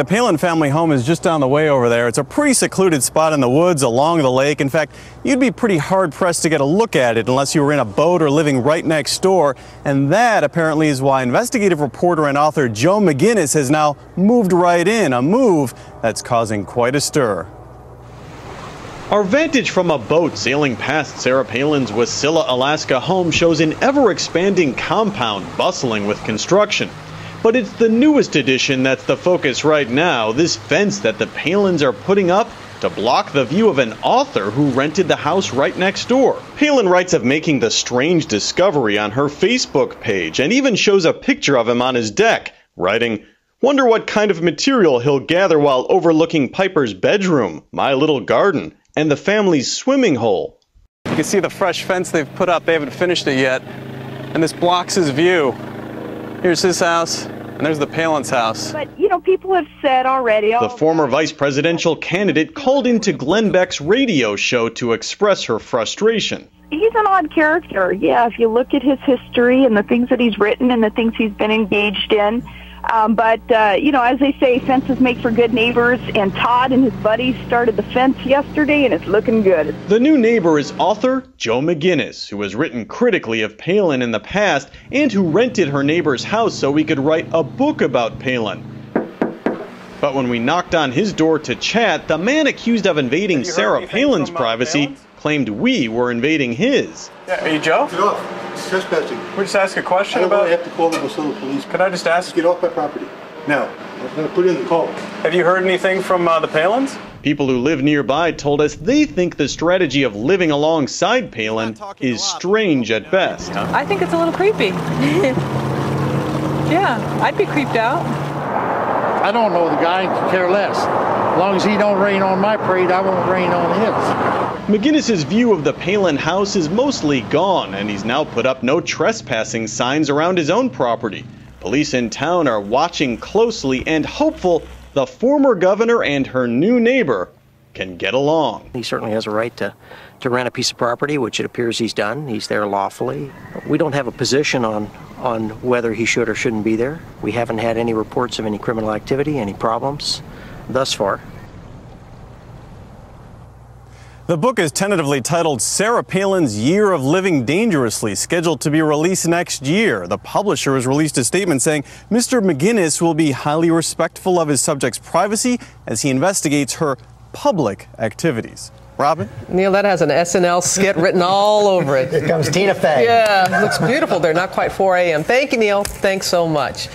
The Palin family home is just down the way over there. It's a pretty secluded spot in the woods along the lake. In fact, you'd be pretty hard-pressed to get a look at it unless you were in a boat or living right next door. And that apparently is why investigative reporter and author Joe McGinniss has now moved right in, a move that's causing quite a stir. Our vantage from a boat sailing past Sarah Palin's Wasilla, Alaska home shows an ever-expanding compound bustling with construction. But it's the newest addition that's the focus right now, this fence that the Palins are putting up to block the view of an author who rented the house right next door. Palin writes of making the strange discovery on her Facebook page and even shows a picture of him on his deck, writing, "Wonder what kind of material he'll gather while overlooking Piper's bedroom, my little garden, and the family's swimming hole." You can see the fresh fence they've put up. They haven't finished it yet. And this blocks his view. Here's his house, and there's the Palin's house. But, you know, people have said already... The former vice presidential candidate called into Glenn Beck's radio show to express her frustration. He's an odd character, yeah, if you look at his history and the things that he's written and the things he's been engaged in. You know, as they say, fences make for good neighbors, and Todd and his buddies started the fence yesterday, and it's looking good. The new neighbor is author Joe McGinniss, who has written critically of Palin in the past and who rented her neighbor's house so he could write a book about Palin. But when we knocked on his door to chat, the man accused of invading Sarah Palin's privacy claimed we were invading his. Yeah, are you Joe? Get off. It's trespassing. We just ask a question about... about... I have to call the Wasilla police. Could I just ask? Get off my property. Now. I'm going to put in the call. Have you heard anything from the Palins? People who live nearby told us they think the strategy of living alongside Palin is strange at best. I think it's a little creepy. Yeah, I'd be creeped out. I don't know the guy, could care less. As long as he don't rain on my parade, I won't rain on his. McGinnis's view of the Palin house is mostly gone, and he's now put up no trespassing signs around his own property. Police in town are watching closely and hopeful the former governor and her new neighbor can get along. He certainly has a right to rent a piece of property, which it appears he's done. He's there lawfully. We don't have a position on whether he should or shouldn't be there. We haven't had any reports of any criminal activity, any problems thus far. The book is tentatively titled Sarah Palin's Year of Living Dangerously, scheduled to be released next year. The publisher has released a statement saying Mr. McGinniss will be highly respectful of his subject's privacy as he investigates her public activities. Robin? Neil, that has an SNL skit written all over it. Here comes Tina Fey. Yeah, looks beautiful. They're not quite 4 a.m. Thank you, Neil. Thanks so much.